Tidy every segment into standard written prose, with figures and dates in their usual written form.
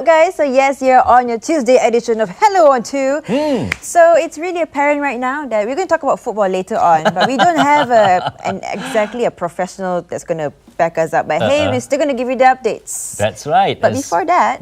up, guys? So yes, you're on your Tuesday edition of Hello on 2. So it's really apparent right now that we're going to talk about football later on, but we don't have exactly a professional that's going to back us up. But hey, we're still going to give you the updates. That's right. But before that...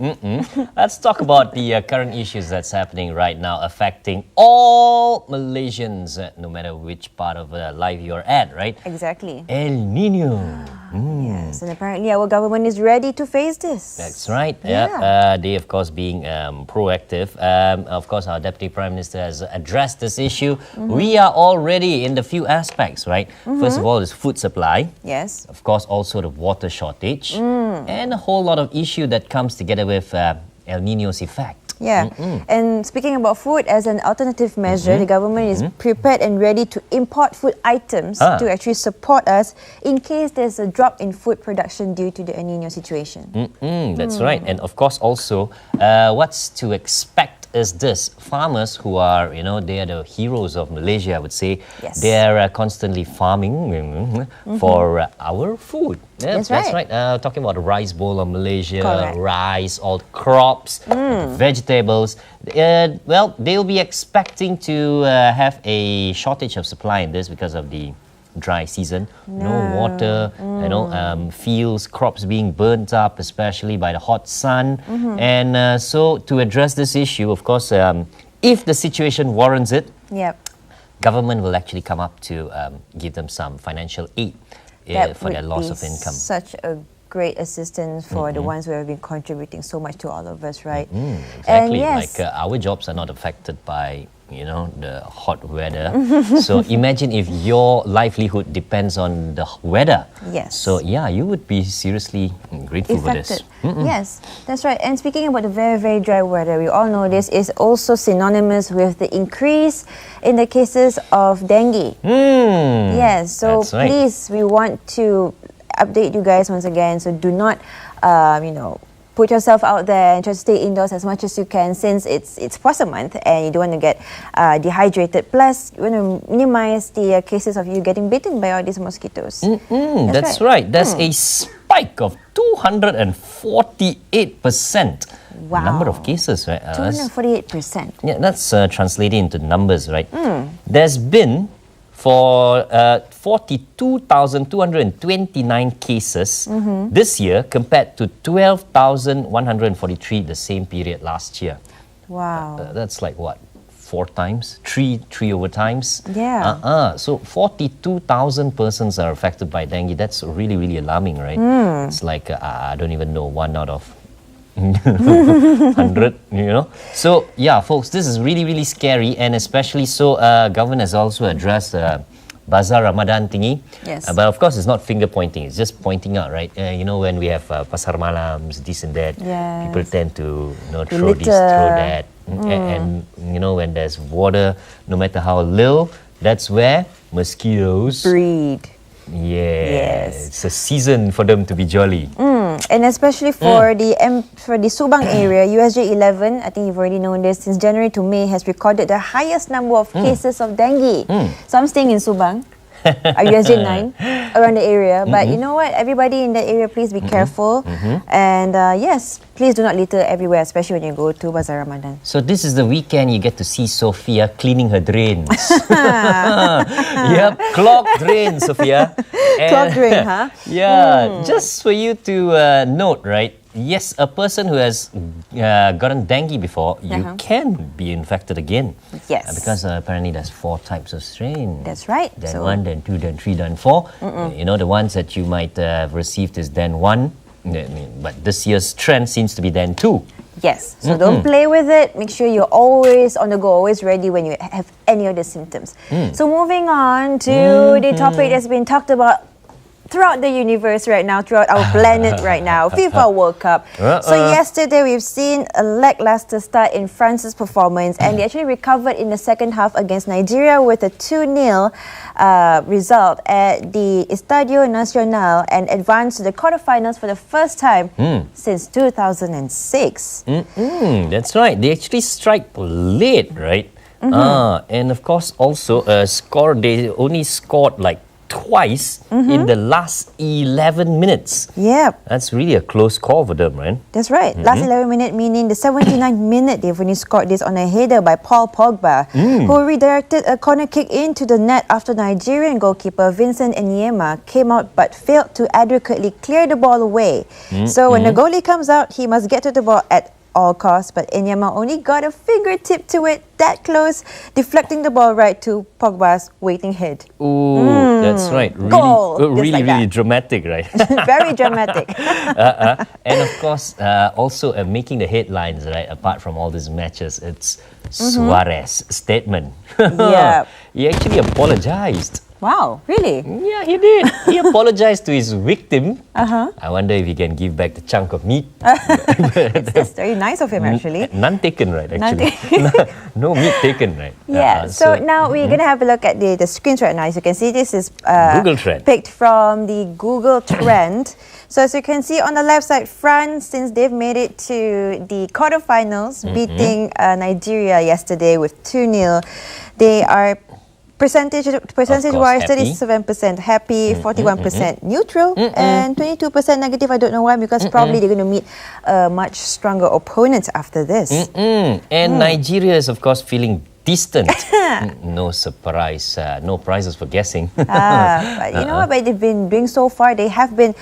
Let's talk about the current issues that's happening right now affecting all Malaysians, no matter which part of life you're at, right? Exactly. El Nino. Yes, and apparently our government is ready to face this. That's right. Yeah. They, of course, being proactive. Of course, our Deputy Prime Minister has addressed this issue. We are already in the few aspects, right? First of all, is food supply. Yes. Of course, also the water shortage. And a whole lot of issue that comes together with El Nino's effect. Yeah, and speaking about food, as an alternative measure, the government is prepared and ready to import food items to actually support us in case there's a drop in food production due to the El Nino situation. That's right. And of course also, what's to expect is this. Farmers who are, they are the heroes of Malaysia, I would say. Yes. They're constantly farming for our food. Yeah, That's right. Talking about the rice bowl of Malaysia, Correct. rice, all the crops, vegetables. Well, they'll be expecting to have a shortage of supply in this because of the dry season. No water, fields, crops being burnt up, especially by the hot sun. And so to address this issue, of course, if the situation warrants it, government will actually come up to give them some financial aid for their loss of income. Such a great assistance for the ones who have been contributing so much to all of us, right? Exactly. And yes, like our jobs are not affected by the hot weather. So imagine if your livelihood depends on the weather. Yes. So yeah, you would be seriously grateful for this. Yes, that's right. And speaking about the very, very dry weather, we all know this is also synonymous with the increase in the cases of dengue. Yes, so That's right. please, we want to update you guys once again. So do not, put yourself out there and try to stay indoors as much as you can, since it's Puasa month and you don't want to get dehydrated. Plus, you want to minimize the cases of you getting bitten by all these mosquitoes. That's right. There's a spike of 248%. Wow. Number of cases, right? 248%. Yeah, that's translated into numbers, right? There's been for 42,229 cases this year compared to 12,143 the same period last year. Wow. That's like what? 4 times? 3 over times? Yeah. So 42,000 persons are affected by dengue. That's really, really alarming, right? It's like, I don't even know, 1 out of 100, So yeah, folks, this is really, really scary, and especially so government has also addressed Bazaar Ramadan thingy. Yes. But of course, it's not finger pointing, it's just pointing out, right? When we have Pasar Malams, this and that, people tend to throw this, throw that. And when there's water, no matter how little, that's where mosquitoes Breed. Yes. It's a season for them to be jolly. And especially for the Subang area, USJ 11, I think you've already known this, since January to May has recorded the highest number of cases of dengue. So I'm staying in Subang, USJ 9, around the area. But you know what? Everybody in the area, please be careful. And yes, please do not litter everywhere, especially when you go to Bazaar Ramadan. So this is the weekend you get to see Sophia cleaning her drains. Yep, clogged drain, Sophia. Clogged drain, huh? Yeah, just for you to note, right? Yes, a person who has gotten dengue before, you can be infected again. Yes. Because apparently there's 4 types of strain. That's right. Den 1, Den 2, Den 3, Den 4. The ones that you might have received is Den 1. But this year's trend seems to be Den 2. Yes, so don't play with it. Make sure you're always on the go, always ready when you have any of the symptoms. So moving on to the topic that's been talked about throughout the universe right now, throughout our planet right now, FIFA World Cup. So yesterday we've seen a lackluster start in France's performance, and they actually recovered in the second half against Nigeria with a 2-0 result at the Estadio Nacional and advanced to the quarterfinals for the first time since 2006. That's right. They actually strike late, right? And of course also they only scored like twice in the last 11 minutes. Yep. That's really a close call for them, right? That's right. Last 11 minute, meaning the 79th minute, they've only scored this on a header by Paul Pogba, who redirected a corner kick into the net after Nigerian goalkeeper Vincent Enyema came out but failed to adequately clear the ball away. So when the goalie comes out, he must get to the ball at all costs, but Enyema only got a fingertip to it, that close, deflecting the ball right to Pogba's waiting head. Ooh, that's right. Really, Goal. Just really, like really that. dramatic, right? Very dramatic. And of course, also making the headlines, right? Apart from all these matches, it's Suarez statement. Yeah. He actually apologized. Wow, really? Yeah, he did. He apologized to his victim. I wonder if he can give back the chunk of meat. It's very nice of him, actually. None taken, right? None Actually, no meat taken, right? Yeah, so now we're going to have a look at the screens right now. As you can see, this is Google Trend. picked from the Google Trend. So as you can see on the left side, France, since they've made it to the quarterfinals, beating Nigeria yesterday with 2-0, they are percentage-wise, happy. 37% happy, 41% neutral, and 22% negative. I don't know why, because probably they're going to meet a much stronger opponent after this. And Nigeria is, of course, feeling distant. No surprise, no prizes for guessing. But you know what? But they've been doing so far. They have been,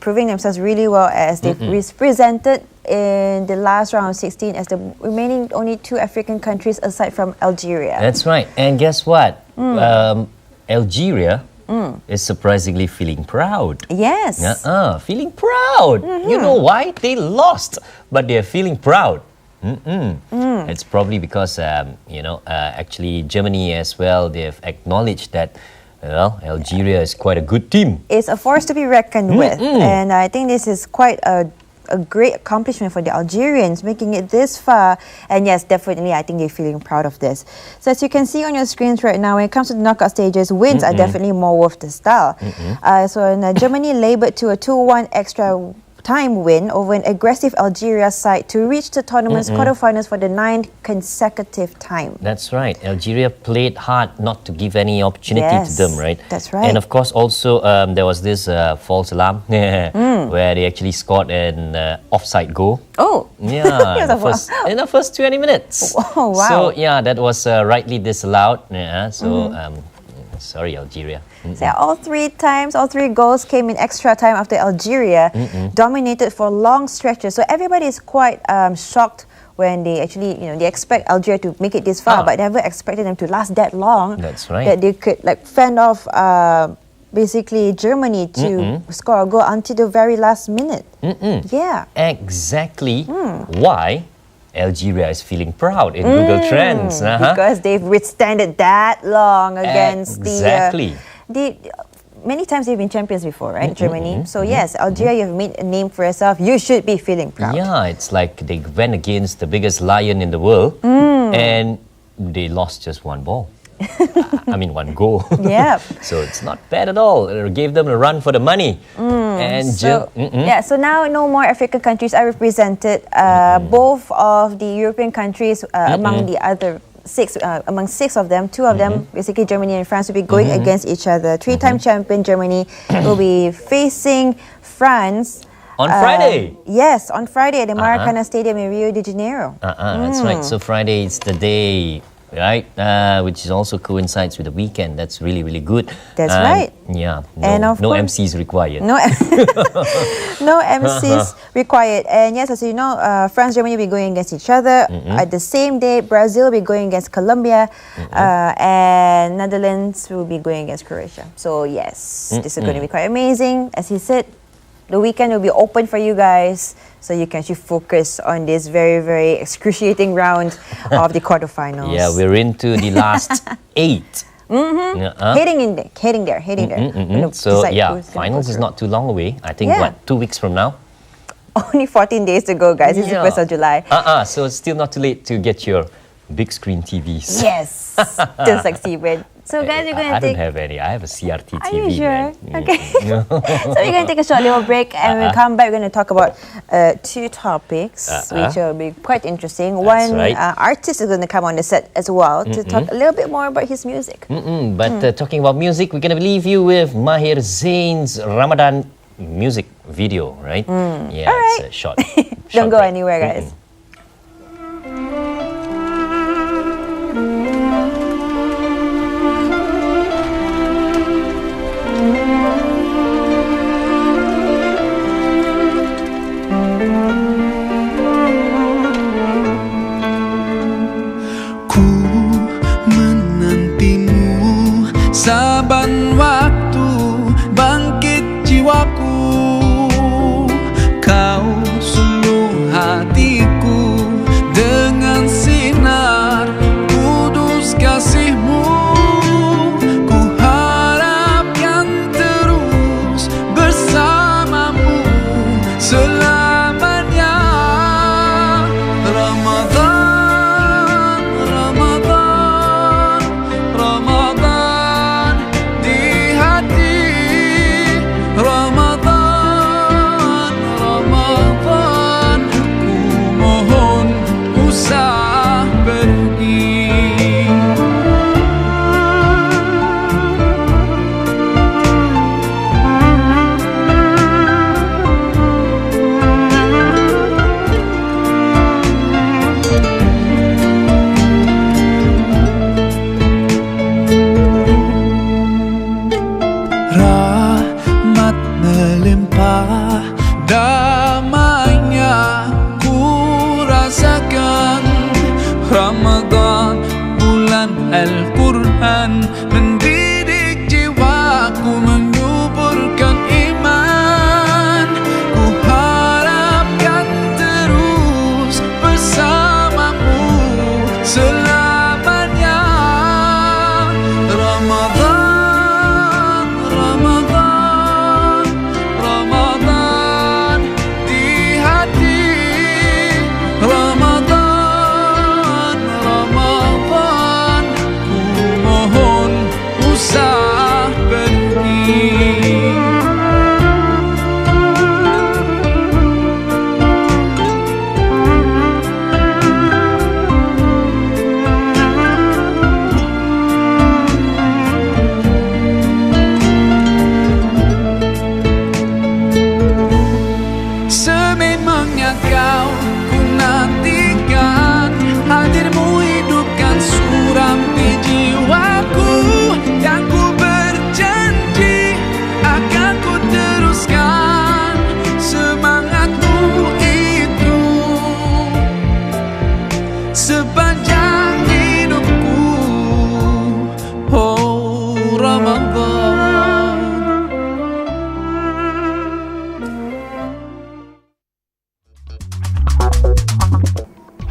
proving themselves really well as they've represented in the last round of 16 as the remaining only two African countries aside from Algeria. That's right. And guess what? Algeria is surprisingly feeling proud. Yes. Feeling proud. You know why? They lost, but they're feeling proud. It's probably because, actually Germany as well, they've acknowledged that, well, Algeria is quite a good team. It's a force to be reckoned with. And I think this is quite a great accomplishment for the Algerians, making it this far. And yes, definitely, I think they're feeling proud of this. So as you can see on your screens right now, when it comes to the knockout stages, wins are definitely more worth the style. Germany laboured to a 2-1 extra time win over an aggressive Algeria side to reach the tournament's quarterfinals for the 9th consecutive time. That's right. Algeria played hard not to give any opportunity to them, right? That's right. And of course, also there was this false alarm where they actually scored an offside goal. Oh, Yeah, in the first 20 minutes. Oh, wow. So yeah, that was rightly disallowed. Sorry, Algeria. So all three goals came in extra time after Algeria dominated for long stretches. So everybody is quite shocked when they actually, they expect Algeria to make it this far, but never expected them to last that long. That's right. That they could fend off basically Germany to score a goal until the very last minute. Yeah. Exactly why Algeria is feeling proud in Google Trends. Because they've withstanded that long against exactly. Many times they've been champions before, right? Germany. So yes, Algeria, you've made a name for yourself. You should be feeling proud. Yeah, it's like they went against the biggest lion in the world and they lost just one ball. I mean, one goal. Yeah. So it's not bad at all. It gave them a run for the money. And so now no more African countries are represented. Both of the European countries, among the other among six of them, two of them, basically Germany and France, will be going against each other. Three-time champion Germany will be facing France on Friday. Yes, on Friday at the Maracana Stadium in Rio de Janeiro. That's right. So Friday is the day, right? Which is also coincides with the weekend. That's really, really good. That's right. Yeah. And no MCs required. No MCs required. And yes, as you know, France, Germany will be going against each other. At the same day, Brazil will be going against Colombia. And Netherlands will be going against Croatia. So yes, this is going to be quite amazing. As he said, the weekend will be open for you guys, so you can actually focus on this very, very excruciating round of the quarterfinals. Yeah, we're into the last 8. Heading there. So yeah, finals is not too long away. I think 2 weeks from now. Only 14 days to go, guys. It's the 1st of July. So it's still not too late to get your big screen TVs. Yes, just like Steven. So guys, we're I gonna don't take. have any. I have a CRT Are TV. you sure? Man. Okay. So we're going to take a short little break, and when we come back, we're going to talk about two topics which will be quite interesting. One right. artist is going to come on the set as well to talk a little bit more about his music. But talking about music, we're going to leave you with Mahir Zain's Ramadan music video, right? Yeah, All right. it's a short. Don't short go break. anywhere, guys. Ku menantimu saban waktu bangkit jiwaku. Kau suluh hatiku dengan sinar kudus kasihmu. Ku harapkan terus bersamamu selamanya. Ramadan, Ramadan, Ramadan di hati. Ramadan, Ramadan, ku mohon usah pergi. Rahmat melimpah, damainya ku rasakan. Ramadan, bulan Al-Quran, mendidik jiwaku, menyuburkan iman. Ku harapkan terus bersamamu selamanya. Ramadan, Ramadan, Ramadan di hati. Ramadan, Ramadan, ku mohon usah pergi. Sememangnya kau ku nantikan, hadirmu hidupkan suram di jiwaku. Dan ku berjanji akan ku teruskan semangatmu itu sepanjang hidupku. Oh Ramadan.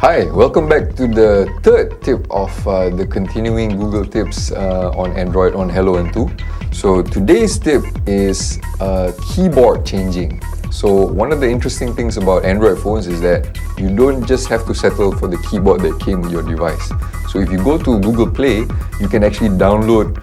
Hi, welcome back to the third tip of the continuing Google tips on Android on Hello N2. So today's tip is keyboard changing. So one of the interesting things about Android phones is that you don't just have to settle for the keyboard that came with your device. So if you go to Google Play, you can actually download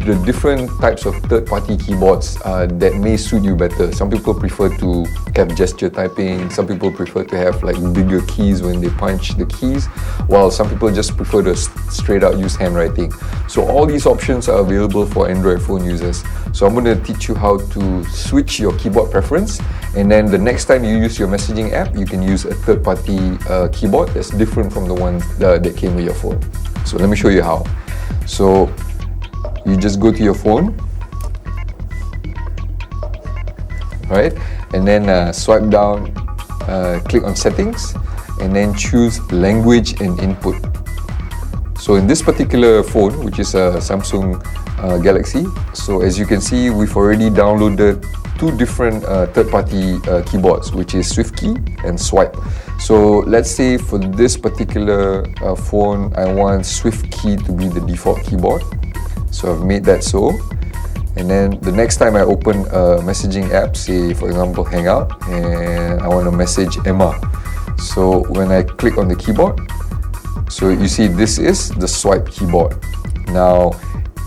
the different types of third-party keyboards that may suit you better. Some people prefer to have gesture typing, some people prefer to have like bigger keys when they punch the keys, while some people just prefer to straight out use handwriting. So all these options are available for Android phone users. So I'm going to teach you how to switch your keyboard preference, and then the next time you use your messaging app, you can use a third-party keyboard that's different from the one that came with your phone. So let me show you how. So you just go to your phone, right? And then swipe down, click on settings, and then choose language and input. So in this particular phone, which is a Samsung Galaxy, so as you can see, we've already downloaded two different third-party keyboards, which is SwiftKey and Swipe. So let's say for this particular phone, I want SwiftKey to be the default keyboard. So I've made that so. And then the next time I open a messaging app, say for example Hangout, and I want to message Emma. So when I click on the keyboard, So you see, this is the swipe keyboard. Now,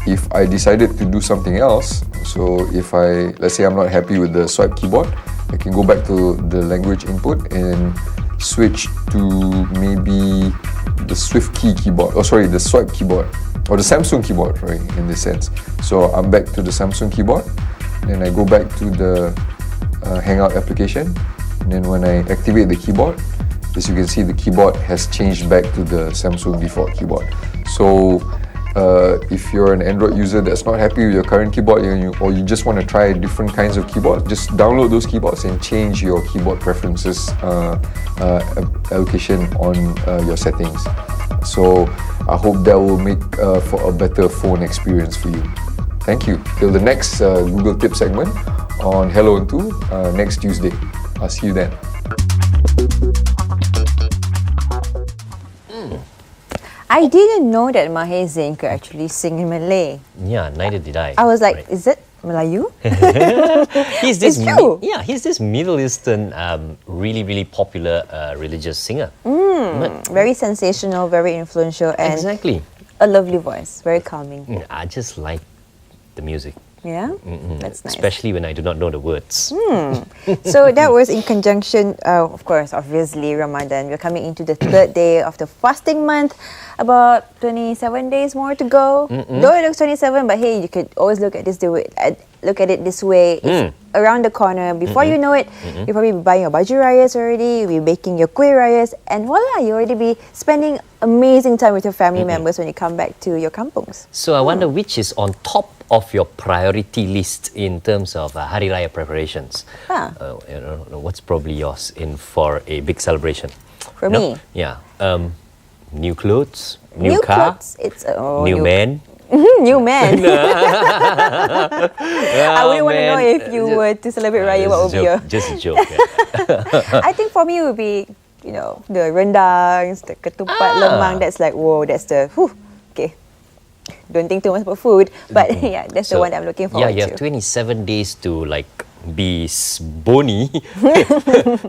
if I decided to do something else, so if let's say I'm not happy with the swipe keyboard, I can go back to the language input and switch to maybe the SwiftKey keyboard, the swipe keyboard, or the Samsung keyboard, right, in this sense. So I'm back to the Samsung keyboard, then I go back to the Hangout application, and then when I activate the keyboard, as you can see, the keyboard has changed back to the Samsung default keyboard. So if you're an Android user that's not happy with your current keyboard, or you just want to try different kinds of keyboards, just download those keyboards and change your keyboard preferences allocation on your settings. So I hope that will make for a better phone experience for you. Thank you. Till the next Google Tip segment on Hello and 2 next Tuesday. I'll see you then. I didn't know that Mahir Zain could actually sing in Malay. Yeah, neither did I. I was like, Right. is it Melayu? He's this It's true. he's this Middle Eastern, really, really popular religious singer. Very sensational, very influential, and Exactly. a lovely voice, very calming. I just like the music. Yeah, that's nice. Especially when I do not know the words. So that was in conjunction, of course, obviously Ramadan. We're coming into the third day of the fasting month. About 27 days more to go. Though it looks 27, but hey, you could always look at this this way. It's around the corner. Before you know it, you'll probably be buying your baju rayas already. You'll be baking your kuih rayas, and voila, you already be spending amazing time with your family members when you come back to your kampungs. So I wonder which is on top of your priority list in terms of Hari Raya preparations. What's probably yours in for a big celebration? For me, Yeah. New clothes, new car, clothes. It's new man. New man. I wouldn't want to know if you were to celebrate Raya, what would be your... Just a joke. Yeah. I think for me it would be, the rendangs, the ketupat lemang. That's like, whoa, that's the, okay. Don't think too much about food, but yeah, that's the one I'm looking forward you to. have 27 days to be bony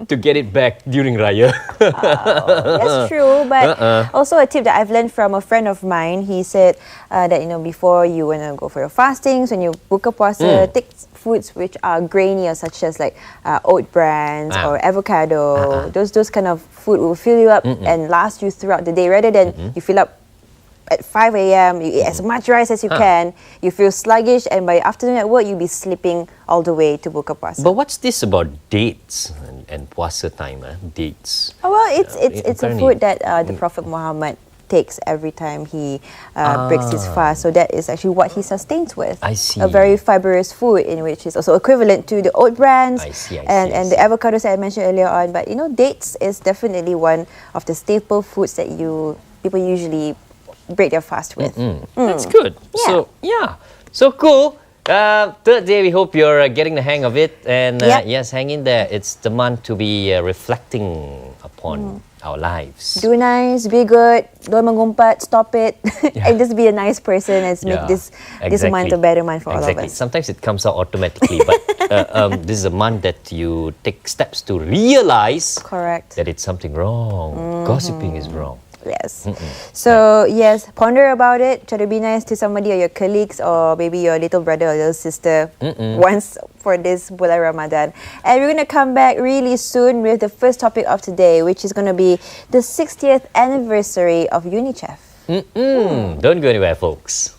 to get it back during Raya. That's true, but also a tip that I've learned from a friend of mine. He said that before you want to go for your fastings, when you buka puasa, take foods which are grainier, such as like oat brands or avocado. Those kind of food will fill you up and last you throughout the day, rather than you fill up at 5 a.m, you eat as much rice as you can, you feel sluggish, and by afternoon at work, you'll be sleeping all the way to buka puasa. But what's this about dates and puasa time? Dates. Oh, well, it's a apparently- food that the Prophet Muhammad takes every time he breaks his fast. So that is actually what he sustains with. I see. A very fibrous food, in which is also equivalent to the oat brands I see, and the avocados that I mentioned earlier on. But dates is definitely one of the staple foods that people usually break their fast with. That's good. Yeah. So cool. Third day, we hope you're getting the hang of it. And Yep. yes, hang in there. It's the month to be reflecting upon our lives. Do nice, be good, don't mengumpat, stop it, and just be a nice person and make this month a better month for all of us. Sometimes it comes out automatically, but this is a month that you take steps to realize Correct. that it's something wrong. Gossiping is wrong. Yes. So, yes, ponder about it. Try to be nice to somebody or your colleagues or maybe your little brother or little sister once for this bulan Ramadan. And we're going to come back really soon with the first topic of today, which is going to be the 60th anniversary of UNICEF. Don't go anywhere, folks.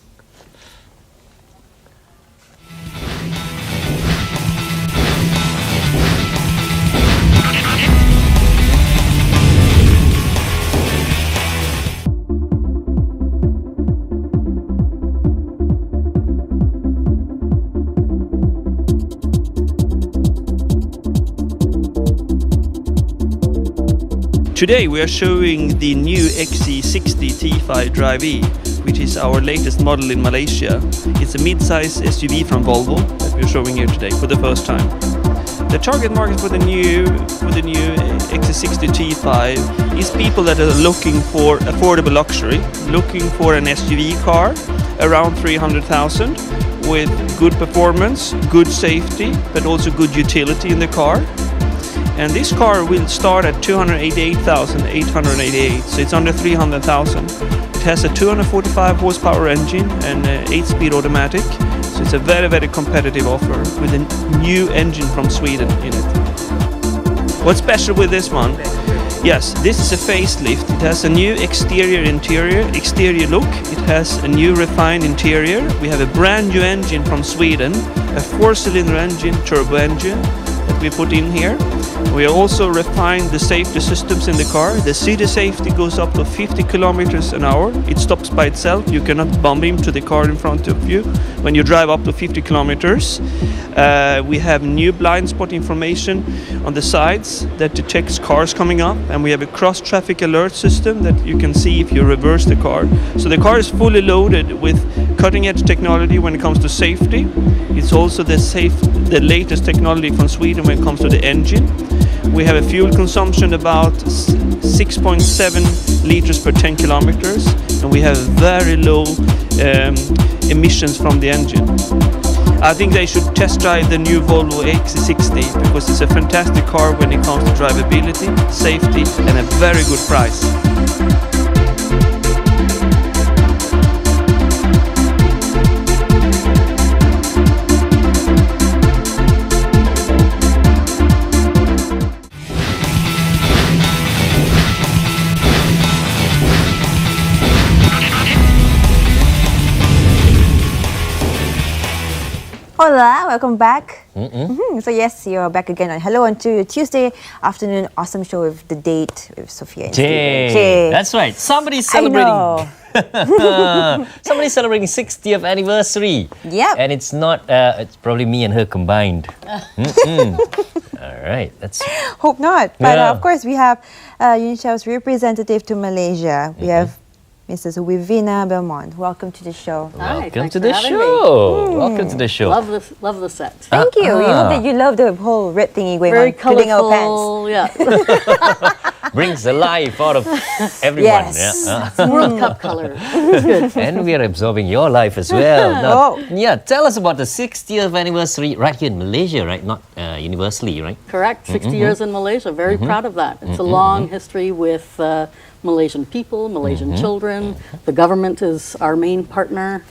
Today we are showing the new XC60 T5 Drive E, which is our latest model in Malaysia. It's a mid-size SUV from Volvo that we're showing here today for the first time. The target market for the new XC60 T5 is people that are looking for affordable luxury, looking for an SUV car around 300,000 with good performance, good safety, but also good utility in the car. And this car will start at 288,888, so it's under 300,000. It has a 245 horsepower engine and 8-speed automatic, so it's a very, very competitive offer with a new engine from Sweden in it. What's special with this one? Yes, this is a facelift. It has a new exterior look. It has a new refined interior. We have a brand new engine from Sweden, a 4-cylinder engine, turbo engine that we put in here. We also refined the safety systems in the car. The city safety goes up to 50 kilometers an hour. It stops by itself. You cannot bump into the car in front of you when you drive up to 50 kilometers. We have new blind spot information on the sides that detects cars coming up, and we have a cross-traffic alert system that you can see if you reverse the car. So the car is fully loaded with cutting-edge technology when it comes to safety. It's also the latest technology from Sweden when it comes to the engine. We have a fuel consumption about 6.7 liters per 10 kilometers, and we have very low emissions from the engine. I think they should test drive the new Volvo XC60 because it's a fantastic car when it comes to drivability, safety, and a very good price. Hola, welcome back. So yes, you're back again on Hello on your Tuesday afternoon awesome show with The Date with Sophia and Steven. Jay. That's right. Somebody's I celebrating. know. Somebody's celebrating 60th anniversary. Yep. And it's not. It's probably me and her combined. All right. That's. Hope not. But Yeah. of course, we have UNICEF's representative to Malaysia. We have Mrs. Wivina Belmont. Welcome to the show. Hi, Welcome thanks to for the having show. me. Welcome to the show. Love the set. Thank you. We hope that you love the whole red thingy going Very on, including our pants. colorful. Yeah, Brings the life out of everyone. Yes. Yeah. it's World Cup color. It's good. And we are absorbing your life as well. Now, Oh. yeah, tell us about the 60th anniversary right here in Malaysia, right? Not universally, right? Correct. 60 years in Malaysia. Very proud of that. It's a long history with Malaysian people, Malaysian children. The government is our main partner.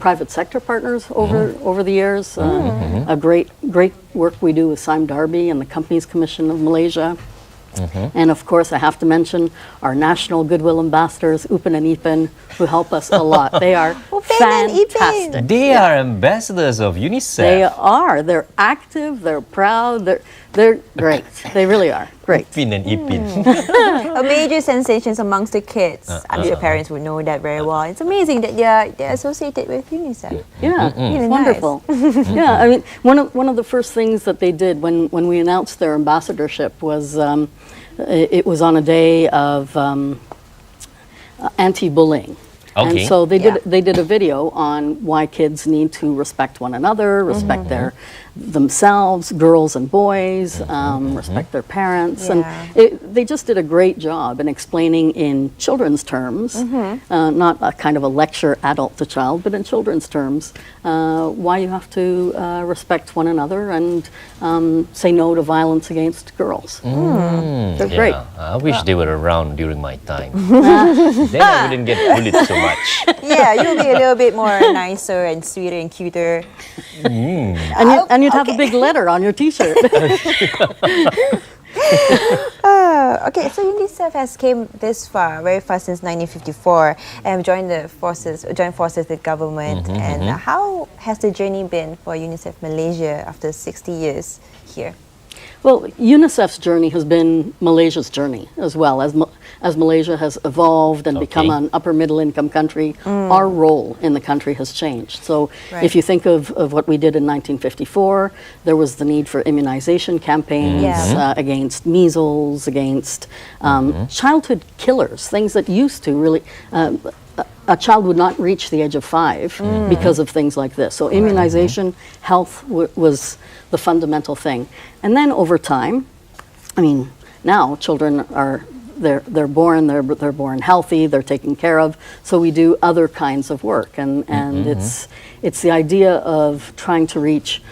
Private sector partners over the years. A great work we do with Sime Darby and the Companies Commission of Malaysia. And of course, I have to mention our national goodwill ambassadors, Upin and Ipin, who help us a lot. They are Upin and Ipin. fantastic. They are ambassadors of UNICEF. They are. They're active. They're proud. They're great. They really are great. Ipin and Ipin. A major sensation amongst the kids. I'm sure parents would know that very well. It's amazing that they're associated with UNICEF. Yeah, Really it's nice. wonderful. Yeah, I mean, one of the first things that they did when we announced their ambassadorship was it was on a day of anti-bullying. Okay. And so they did a video on why kids need to respect one another, respect themselves, girls and boys, respect their parents, Yeah. and they just did a great job in explaining in children's terms, not a kind of a lecture adult to child, but in children's terms, why you have to respect one another and say no to violence against girls. They're great. I wish they were around during my time. Then I wouldn't get bullied so much. Yeah, you'll be a little bit more nicer and sweeter and cuter. And you'd have a big letter on your T-shirt. Okay, so UNICEF has came this far, very far since 1954, and joined forces with government. And how has the journey been for UNICEF Malaysia after 60 years here? Well, UNICEF's journey has been Malaysia's journey as well. As Malaysia has evolved and become an upper middle income country, our role in the country has changed. So Right. if you think of what we did in 1954, there was the need for immunization campaigns Yeah. against measles, against childhood killers, things that used to really... a child would not reach the age of 5 because of things like this. So immunization, health was the fundamental thing. And then over time, I mean, now children are they're born healthy, they're taken care of. So we do other kinds of work, and it's the idea of trying to reach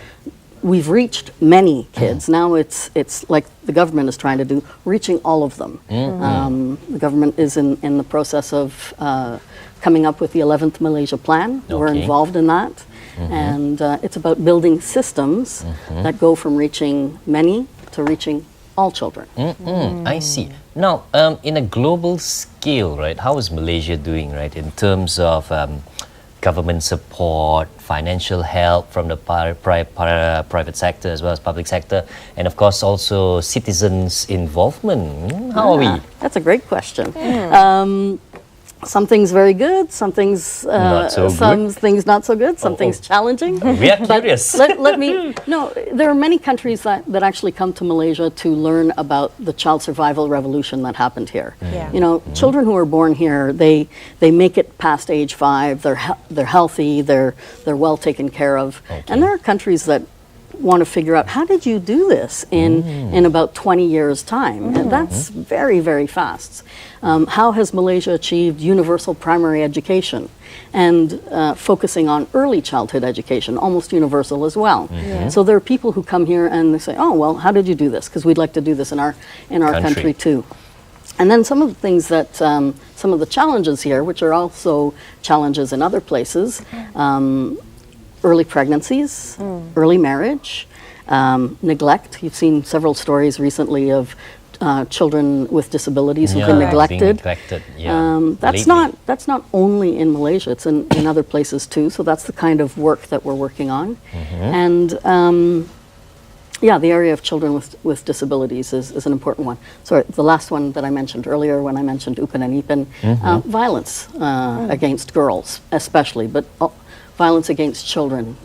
we've reached many kids. Now it's like the government is trying to do, reaching all of them. The government is in the process of coming up with the 11th Malaysia Plan. We're Okay. involved in that. And it's about building systems that go from reaching many to reaching all children. I see. Now, in a global scale, right, how is Malaysia doing, right, in terms of government support, financial help from the private sector as well as public sector, and of course also citizens' involvement? How are we? That's a great question. Some things very good, some things Not so some good? things not so good, some Oh, things oh. challenging. We are But curious. let me no. There are many countries that actually come to Malaysia to learn about the child survival revolution that happened here. Yeah. You know, children who are born here, they make it past age 5. They're healthy. They're well taken care of. Okay. And there are countries that want to figure out, how did you do this in about 20 years' time? And that's very, very fast. How has Malaysia achieved universal primary education and focusing on early childhood education, almost universal as well? So there are people who come here and they say, oh, well, how did you do this? Because we'd like to do this in our country too. And then some of the things that, some of the challenges here, which are also challenges in other places, early pregnancies, early marriage, neglect. You've seen several stories recently of children with disabilities who've been Being neglected. neglected. Yeah. That's lately. not only in Malaysia; it's in other places too. So that's the kind of work that we're working on, and yeah, the area of children with disabilities is an important one. Sorry, the last one that I mentioned earlier when I mentioned Upan and Ipan, violence against girls, especially, but violence against children,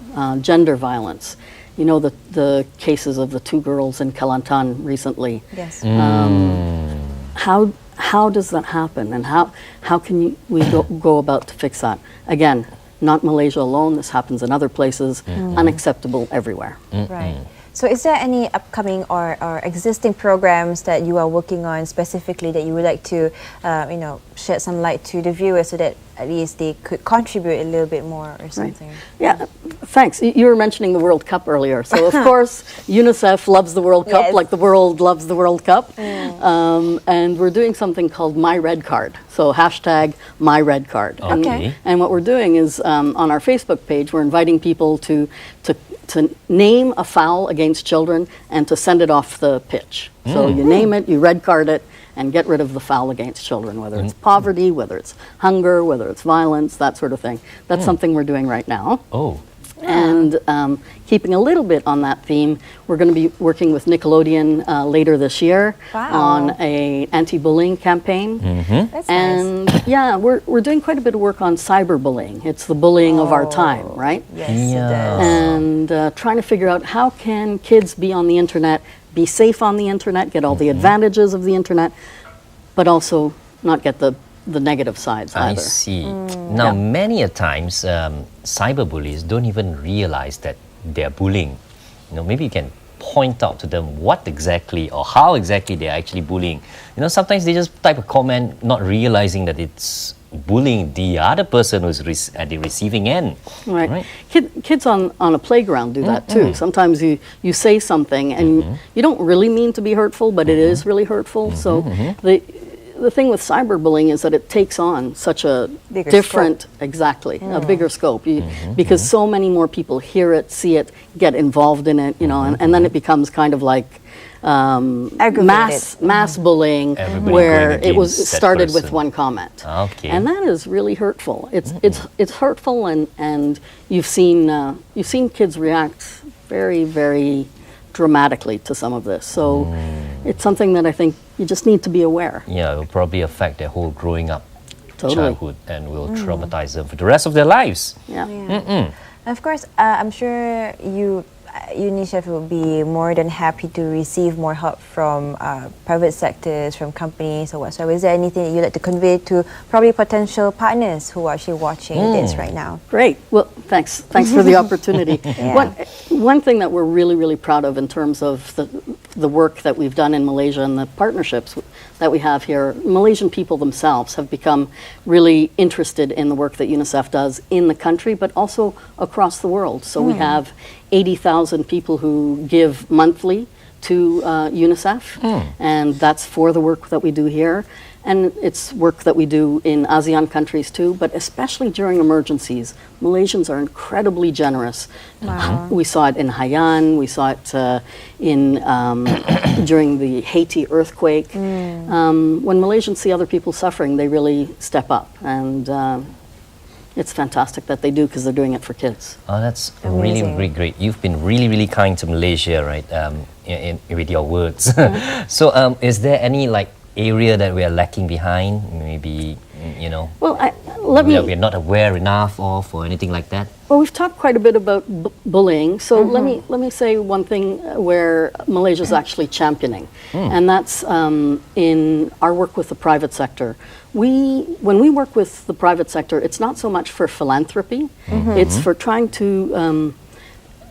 gender violence. You know, the cases of the 2 girls in Kelantan recently. Yes. How does that happen, and how can we go about to fix that? Again, not Malaysia alone. This happens in other places. Unacceptable everywhere. Right. So is there any upcoming or existing programs that you are working on specifically that you would like to, shed some light to the viewers so that at least they could contribute a little bit more or something? Yeah, thanks. You were mentioning the World Cup earlier. So, of course, UNICEF loves the World Cup Yes. like the world loves the World Cup. And we're doing something called My Red Card. So, hashtag My Red Card. Okay. And what we're doing is on our Facebook page, we're inviting people to name a foul against children and to send it off the pitch. So you name it, you red card it, and get rid of the foul against children, whether it's poverty, whether it's hunger, whether it's violence, that sort of thing. That's something we're doing right now. Oh. And keeping a little bit on that theme, we're going to be working with Nickelodeon later this year Wow. on a anti-bullying campaign. That's nice. And yeah, we're doing quite a bit of work on cyberbullying. It's the bullying of our time, right? Yes, it Yeah. does. And trying to figure out how can kids be on the internet, be safe on the internet, get all the advantages of the internet, but also not get the negative sides I either. see. Now, many a times, cyberbullies don't even realize that they're bullying. You know, maybe you can point out to them what exactly or how exactly they're actually bullying. You know, sometimes they just type a comment, not realizing that it's bullying the other person who's at the receiving end. Right. Kids on a playground do that too. Sometimes you say something and you don't really mean to be hurtful, but it is really hurtful. So the thing with cyberbullying is that it takes on such a Bigger different, exactly, a bigger scope. Because so many more people hear it, see it, get involved in it, you know, and then it becomes kind of like mass bullying, Everybody where going it was against that started with person. one comment. Okay. And that is really hurtful. It's hurtful, and you've seen kids react very, very dramatically to some of this. So it's something that I think you just need to be aware. Yeah, it will probably affect their whole growing up Totally. childhood and will traumatize them for the rest of their lives. Yeah. Of course, I'm sure UNICEF will be more than happy to receive more help from private sectors, from companies or whatsoever. Is there anything that you'd like to convey to probably potential partners who are actually watching this right now? Great. Well, thanks for the opportunity. One thing that we're really, really proud of in terms of the work that we've done in Malaysia and the partnerships that we have here, Malaysian people themselves have become really interested in the work that UNICEF does in the country, but also across the world. So we have 80,000 people who give monthly to UNICEF, and that's for the work that we do here. And it's work that we do in ASEAN countries too, but especially during emergencies. Malaysians are incredibly generous. We saw it in Haiyan, we saw it during the Haiti earthquake. When Malaysians see other people suffering, they really step up. And it's fantastic that they do, because they're doing it for kids. Oh, that's really, really great. You've been really, really kind to Malaysia, right? With your words. So, is there any area that we are lacking behind? Maybe, Well, that we're not aware enough of, or anything like that? Well, we've talked quite a bit about bullying. So let me say one thing where Malaysia is actually championing, and that's in our work with the private sector. When we work with the private sector, it's not so much for philanthropy; it's for trying to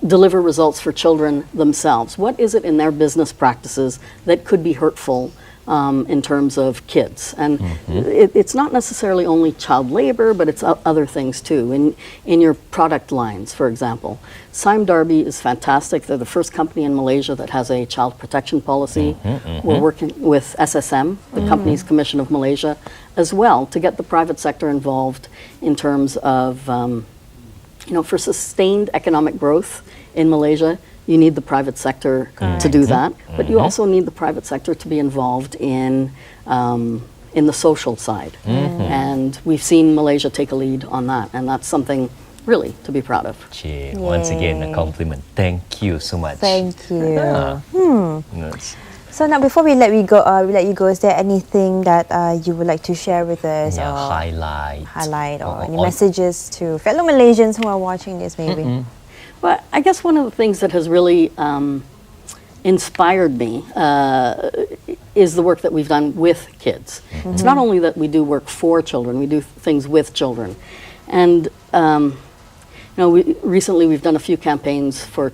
deliver results for children themselves. What is it in their business practices that could be hurtful in terms of kids? And it's not necessarily only child labor, but it's other things too. In your product lines, for example, Sime Darby is fantastic. They're the first company in Malaysia that has a child protection policy. We're working with SSM, the Companies Commission of Malaysia, as well, to get the private sector involved in terms of, for sustained economic growth in Malaysia. You need the private sector to do that, but you also need the private sector to be involved in the social side. And we've seen Malaysia take a lead on that, and that's something really to be proud of. Gee, once again, a compliment. Thank you so much. Thank you. Yes. So now, before we let you go, is there anything that you would like to share with us? Yeah, or highlight or any messages to fellow Malaysians who are watching this, maybe? Well, I guess one of the things that has really inspired me is the work that we've done with kids. It's not only that we do work for children, we do things with children. And recently we've done a few campaigns for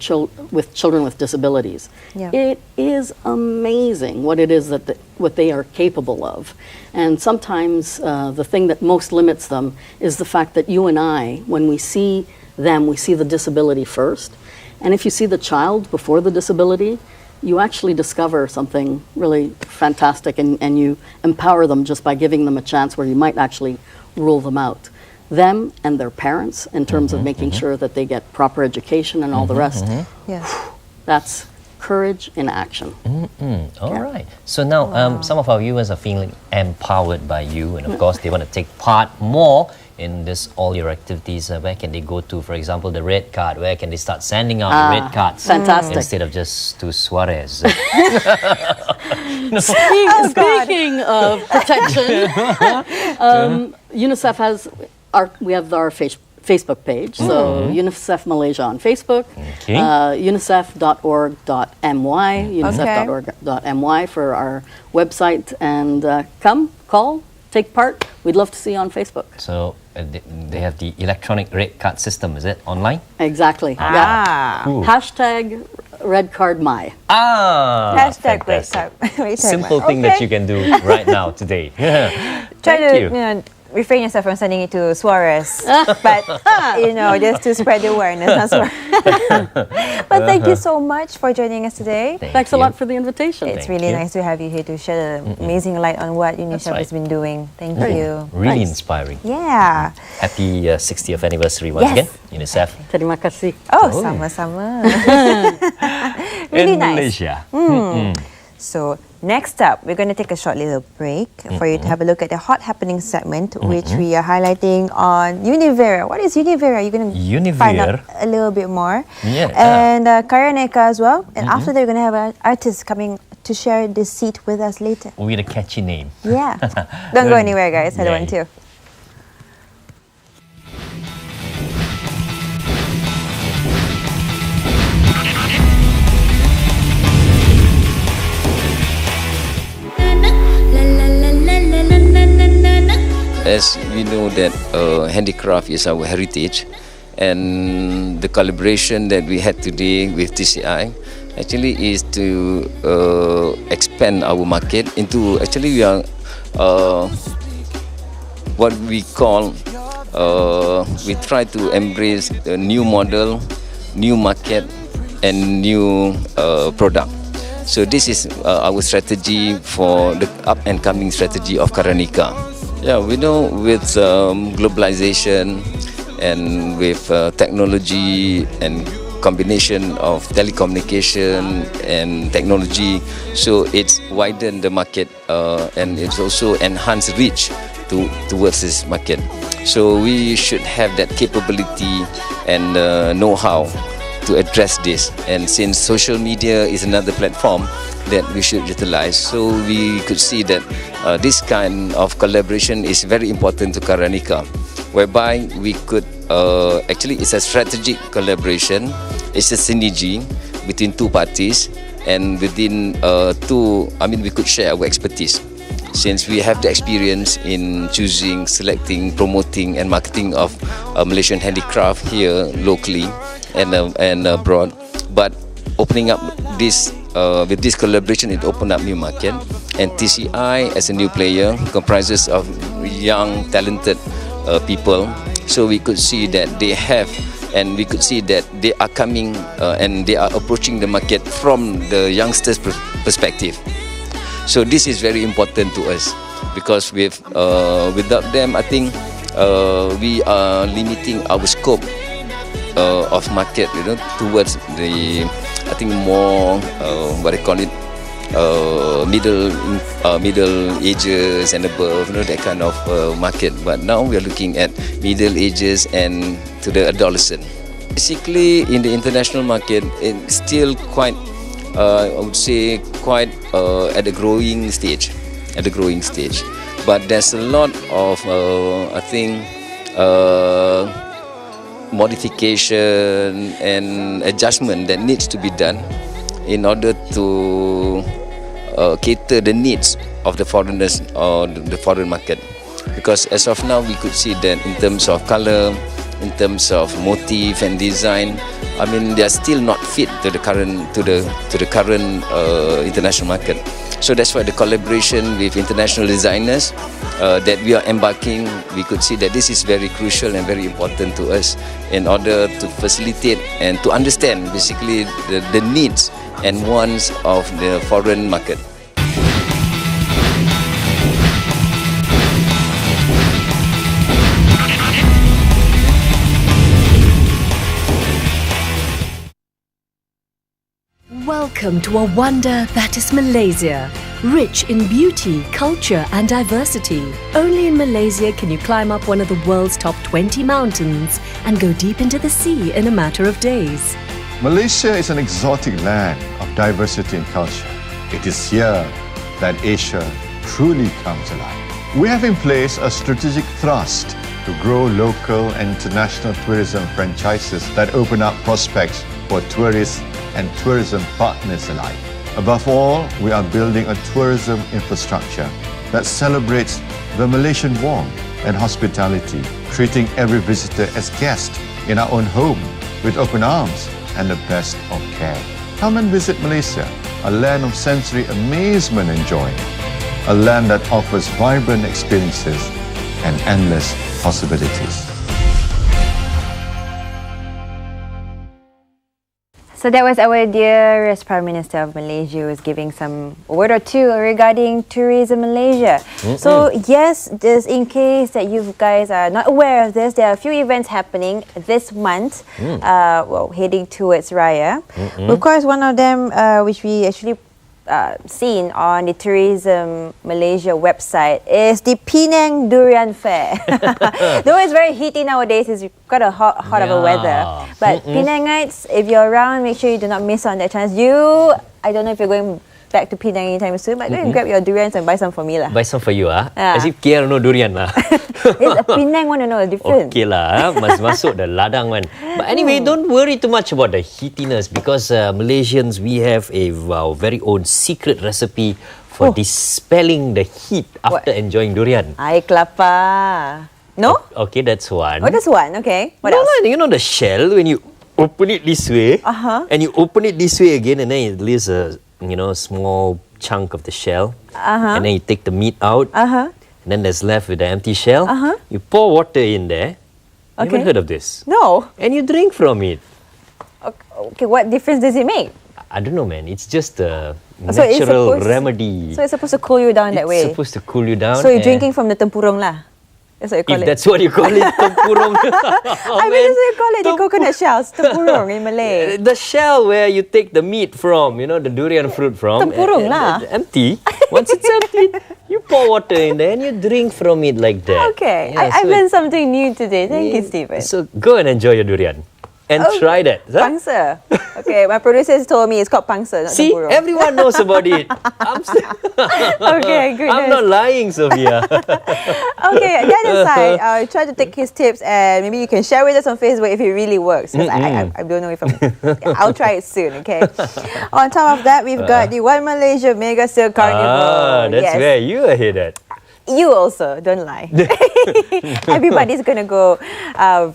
with children with disabilities. Yeah. It is amazing what it is what they are capable of. And sometimes the thing that most limits them is the fact that you and I, when we see them, we see the disability first. And if you see the child before the disability, you actually discover something really fantastic, and you empower them just by giving them a chance where you might actually rule them out. Them and their parents, in terms of making sure that they get proper education and all the rest. Yes. That's courage in action. All right. So now some of our viewers are feeling empowered by you, and of course they want to take part more in all your activities. Where can they go to? For example, the red card. Where can they start sending out the red cards? Fantastic. Instead of just to Suarez. Speaking of protection, UNICEF has we have our Facebook page, so UNICEF Malaysia on Facebook, unicef.org.my, unicef.org.my for our website, and come, call, take part. We'd love to see you on Facebook. So they have the electronic red card system, is it? Online? Exactly. Yeah. Cool. Hashtag red card my. Hashtag red fantastic. card. Simple thing that you can do right now today. Try Thank to you. Refrain yourself from sending it to Suarez, but just to spread the awareness. Not Suarez. But thank you so much for joining us today. Thanks a lot for the invitation. It's Thank really you. nice to have you here to shed an amazing light on what UNICEF has been doing. Thank you. Really inspiring. Yeah. Happy 60th anniversary once Yes. again, UNICEF. Terima kasih. Oh, sama-sama. Really in nice. Malaysia. So next up, we're going to take a short little break for you to have a look at the Hot Happening segment, which we are highlighting on Univera. What is Univera? You're going to find out a little bit more. Yeah. And Karaneka as well. And after that, we're going to have an artist coming to share this seat with us later. With a catchy name. Yeah. Don't go anywhere, guys. Hello, Yay. and two. As we know that handicraft is our heritage, and the collaboration that we had today with TCI actually is to expand our market into, actually we are what we call, we try to embrace the new model, new market and new product. So this is our strategy for the up and coming strategy of Karanika. Yeah, we know with globalization and with technology and combination of telecommunication and technology, so it's widened the market and it's also enhanced reach towards this market. So we should have that capability and know-how to address this. And since social media is another platform that we should utilize, so we could see that this kind of collaboration is very important to Karanika, whereby we could actually it's a strategic collaboration, it's a synergy between two parties, and within we could share our expertise. Since we have the experience in choosing, selecting, promoting and marketing of Malaysian handicraft here locally and abroad, but opening up this with this collaboration, it opened up new market. And TCI as a new player comprises of young talented people, so we could see that they have, and we could see that they are coming and they are approaching the market from the youngsters' perspective. So this is very important to us, because without them, I think we are limiting our scope of market, towards the, I think more what I call it, middle ages and above, that kind of market. But now we are looking at middle ages and to the adolescent. Basically, in the international market, it's still quite, I would say, quite at the growing stage. But there's a lot of, I think, modification and adjustment that needs to be done in order to cater the needs of the foreigners or the foreign market. Because as of now, we could see that in terms of color, in terms of motif and design, I mean, they are still not fit to the current international market. So that's why the collaboration with international designers that we are embarking, we could see that this is very crucial and very important to us in order to facilitate and to understand basically the needs and wants of the foreign market. Welcome to a wonder that is Malaysia, rich in beauty, culture and diversity. Only in Malaysia can you climb up one of the world's top 20 mountains and go deep into the sea in a matter of days. Malaysia is an exotic land of diversity and culture. It is here that Asia truly comes alive. We have in place a strategic thrust to grow local and international tourism franchises that open up prospects for tourists and tourism partners alike. Above all, we are building a tourism infrastructure that celebrates the Malaysian warmth and hospitality, treating every visitor as guest in our own home with open arms and the best of care. Come and visit Malaysia, a land of sensory amazement and joy, a land that offers vibrant experiences and endless possibilities. So that was our dearest Prime Minister of Malaysia was giving some word or two regarding tourism Malaysia. So yes, just in case that you guys are not aware of this, there are a few events happening this month, heading towards Raya. Of course, one of them which we actually seen on the Tourism Malaysia website is the Penang Durian Fair. Though it's very heaty nowadays, it's quite a hot of a weather. But Penangites, if you're around, make sure you do not miss on that chance. I don't know if you're going back to Penang anytime soon, but go and grab your durians and buy some for me lah. Buy some for you As if KL no durian lah. It's a Penang one, different. Okay lah, masuk the ladang one. But anyway, don't worry too much about the heatiness, because Malaysians, we have a very own secret recipe for dispelling the heat after enjoying durian. Air kelapa. No? Okay, that's one. Oh, that's one. Okay. What else? You know the shell, when you open it this way, and you open it this way again, and then it leaves a small chunk of the shell, and then you take the meat out, and then there's left with the empty shell. You pour water in there. You haven't heard of this? No. And you drink from it. Okay, what difference does it make? I don't know, man. It's just a So it's natural supposed- remedy. So it's supposed to cool you down that way. It's supposed to cool you down. So you're and drinking from the tempurung lah. That's what you call If it. that's what you call it, tempurung. I mean, that's what you call it. The coconut shells, tempurung in Malay. The shell where you take the meat from, the durian fruit from. Tempurung lah. Empty. Once it's empty, you pour water in there and you drink from it like that. Okay, Yeah, I've so learned something new today. Thank you, Stephen. So go and enjoy your durian. And try that. Huh? Pangsa. Okay, my producers told me it's called pangsa, not See, tempurung. everyone knows about it. Okay, goodness. I'm not lying, Sophia. Okay, that aside, I'll try to take his tips and maybe you can share with us on Facebook if it really works. Because I don't know if I'll try it soon, okay? On top of that, we've got the One Malaysia Mega Sale Carnival. That's where you are headed. You also, don't lie. Everybody's gonna go